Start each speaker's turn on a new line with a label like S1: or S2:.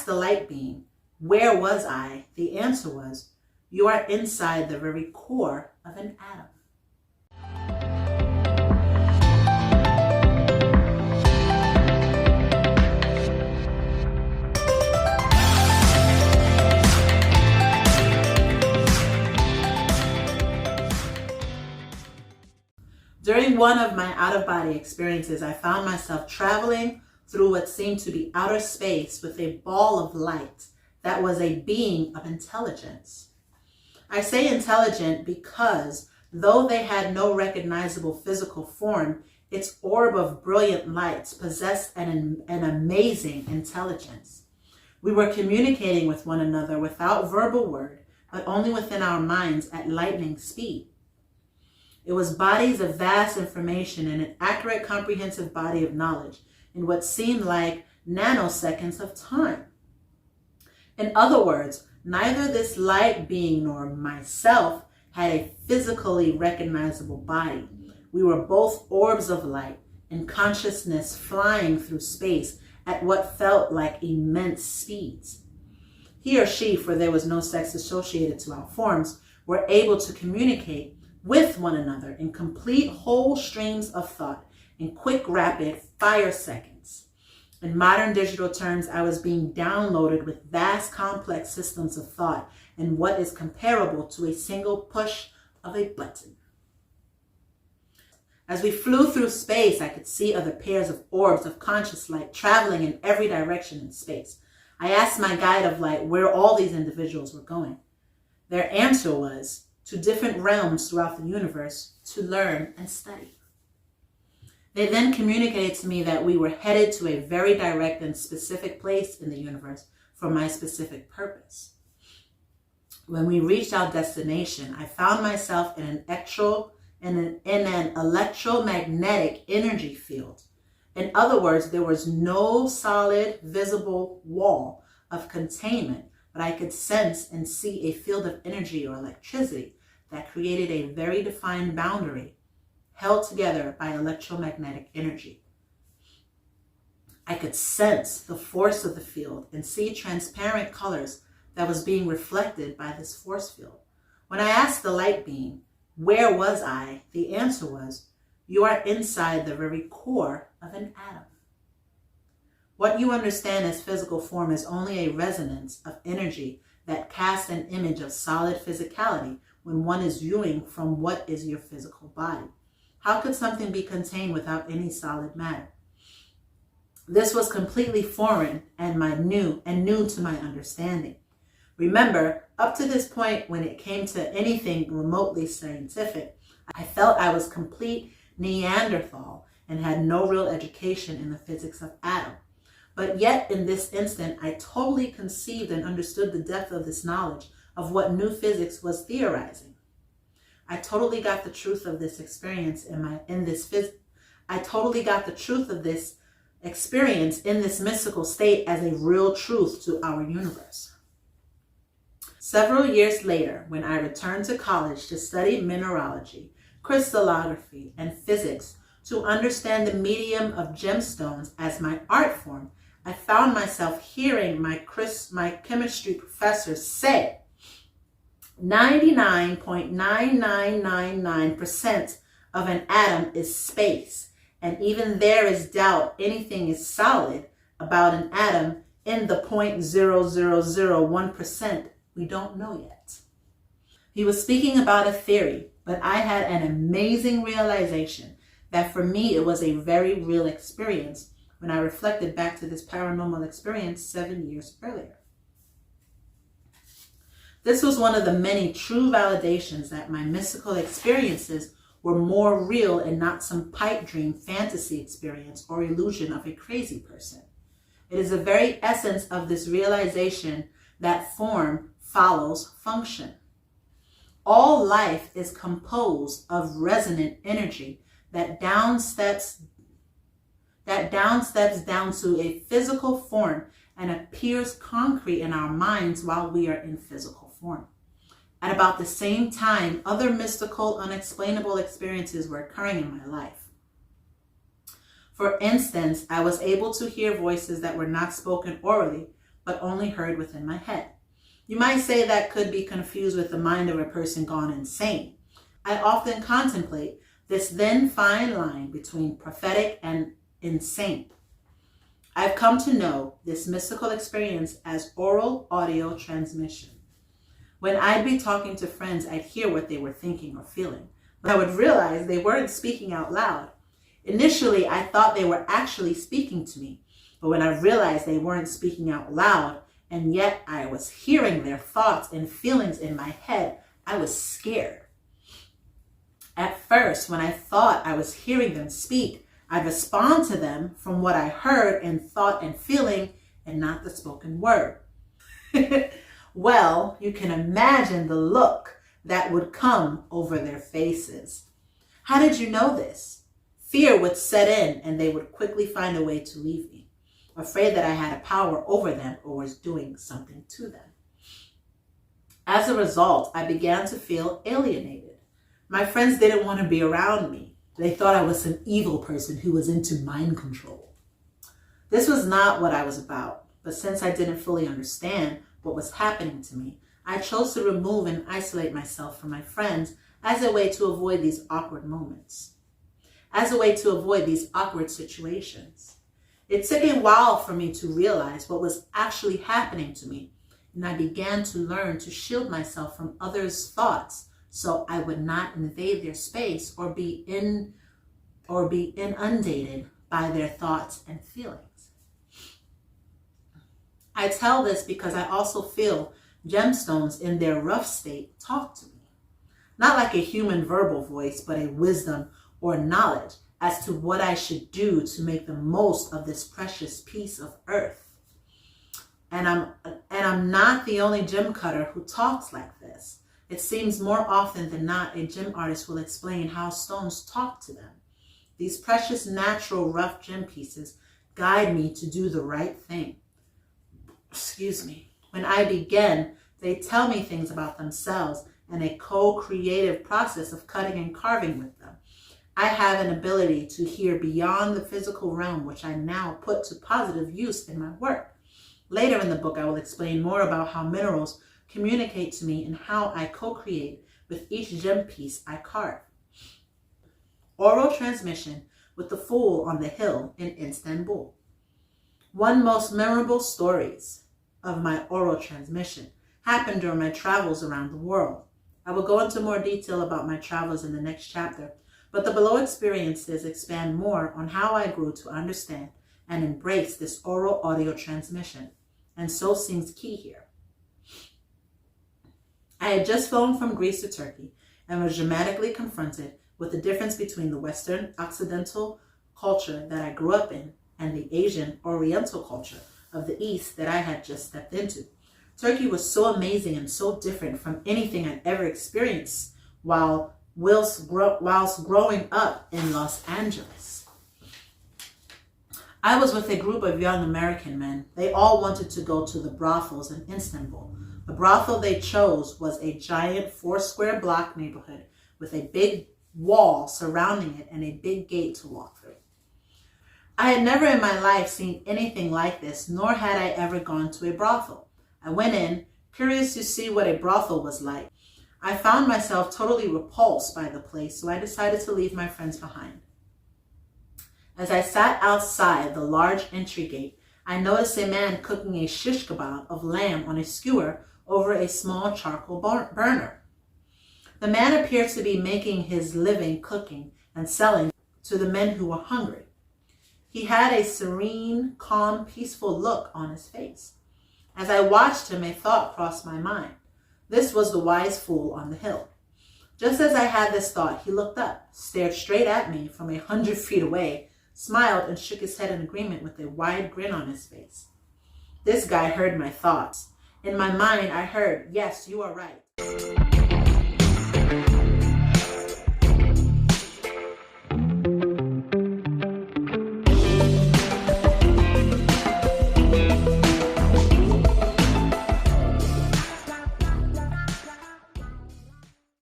S1: asked the light being, where was I? The answer was, you are inside the very core of an atom. During one of my out-of-body experiences, I found myself traveling through what seemed to be outer space with a ball of light that was a being of intelligence. I say intelligent because, though they had no recognizable physical form, its orb of brilliant lights possessed an amazing intelligence. We were communicating with one another without verbal word, but only within our minds at lightning speed. It was bodies of vast information and an accurate, comprehensive body of knowledge in what seemed like nanoseconds of time. In other words, neither this light being nor myself had a physically recognizable body. We were both orbs of light and consciousness flying through space at what felt like immense speeds. He or she, for there was no sex associated to our forms, were able to communicate with one another in complete whole streams of thought in quick, rapid fire seconds. In modern digital terms, I was being downloaded with vast, complex systems of thought and what is comparable to a single push of a button. As we flew through space, I could see other pairs of orbs of conscious light traveling in every direction in space. I asked my guide of light where all these individuals were going. Their answer was, to different realms throughout the universe to learn and study. They then communicated to me that we were headed to a very direct and specific place in the universe for my specific purpose. When we reached our destination, I found myself in an electromagnetic energy field. In other words, there was no solid, visible wall of containment, but I could sense and see a field of energy or electricity that created a very defined boundary held together by electromagnetic energy. I could sense the force of the field and see transparent colors that was being reflected by this force field. When I asked the light being, where was I? The answer was, you are inside the very core of an atom. What you understand as physical form is only a resonance of energy that casts an image of solid physicality when one is viewing from what is your physical body. How could something be contained without any solid matter? This was completely foreign and new to my understanding. Remember, up to this point, when it came to anything remotely scientific, I felt I was complete Neanderthal and had no real education in the physics of atoms. But yet, in this instant, I totally conceived and understood the depth of this knowledge of what new physics was theorizing. I totally got the truth of this experience I totally got the truth of this experience in this mystical state as a real truth to our universe. Several years later, when I returned to college to study mineralogy, crystallography, and physics to understand the medium of gemstones as my art form, I found myself hearing my chemistry professor say 99.9999% of an atom is space, and even there is doubt anything is solid about an atom in the 0.0001% we don't know yet. He was speaking about a theory, but I had an amazing realization that for me it was a very real experience when I reflected back to this paranormal experience 7 years earlier. This was one of the many true validations that my mystical experiences were more real and not some pipe dream fantasy experience or illusion of a crazy person. It is the very essence of this realization that form follows function. All life is composed of resonant energy that downsteps down to a physical form and appears concrete in our minds while we are in physical form. At about the same time, other mystical, unexplainable experiences were occurring in my life. For instance, I was able to hear voices that were not spoken orally, but only heard within my head. You might say that could be confused with the mind of a person gone insane. I often contemplate this then fine line between prophetic and insane. I've come to know this mystical experience as oral audio transmission. When I'd be talking to friends, I'd hear what they were thinking or feeling, but I would realize they weren't speaking out loud. Initially, I thought they were actually speaking to me, but when I realized they weren't speaking out loud, and yet I was hearing their thoughts and feelings in my head, I was scared. At first, when I thought I was hearing them speak, I'd respond to them from what I heard and thought and feeling, and not the spoken word. Well, you can imagine the look that would come over their faces. How did you know this? Fear would set in and they would quickly find a way to leave me, afraid that I had a power over them or was doing something to them. As a result, I began to feel alienated. My friends didn't want to be around me. They thought I was an evil person who was into mind control. This was not what I was about, but since I didn't fully understand what was happening to me, I chose to remove and isolate myself from my friends as a way to avoid these awkward moments, as a way to avoid these awkward situations. It took a while for me to realize what was actually happening to me, and I began to learn to shield myself from others' thoughts so I would not invade their space or be inundated by their thoughts and feelings. I tell this because I also feel gemstones in their rough state talk to me. Not like a human verbal voice, but a wisdom or knowledge as to what I should do to make the most of this precious piece of earth. And I'm not the only gem cutter who talks like this. It seems more often than not, a gem artist will explain how stones talk to them. These precious natural rough gem pieces guide me to do the right thing. When I begin, they tell me things about themselves and a co-creative process of cutting and carving with them. I have an ability to hear beyond the physical realm, which I now put to positive use in my work. Later in the book, I will explain more about how minerals communicate to me and how I co-create with each gem piece I carve. Oral transmission with the Fool on the Hill in Istanbul. One most memorable stories of my oral transmission happened during my travels around the world. I will go into more detail about my travels in the next chapter, but the below experiences expand more on how I grew to understand and embrace this oral audio transmission, and so seems key here. I had just flown from Greece to Turkey and was dramatically confronted with the difference between the Western Occidental culture that I grew up in and the Asian Oriental culture of the East that I had just stepped into. Turkey was so amazing and so different from anything I'd ever experienced whilst growing up in Los Angeles. I was with a group of young American men. They all wanted to go to the brothels in Istanbul. The brothel they chose was a giant 4-square block neighborhood with a big wall surrounding it and a big gate to walk through. I had never in my life seen anything like this, nor had I ever gone to a brothel. I went in, curious to see what a brothel was like. I found myself totally repulsed by the place, so I decided to leave my friends behind. As I sat outside the large entry gate, I noticed a man cooking a shish kebab of lamb on a skewer over a small charcoal burner. The man appeared to be making his living cooking and selling to the men who were hungry. He had a serene, calm, peaceful look on his face. As I watched him, a thought crossed my mind. This was the wise fool on the hill. Just as I had this thought, he looked up, stared straight at me from 100 feet away, smiled and shook his head in agreement with a wide grin on his face. This guy heard my thoughts. In my mind, I heard, "Yes, you are right."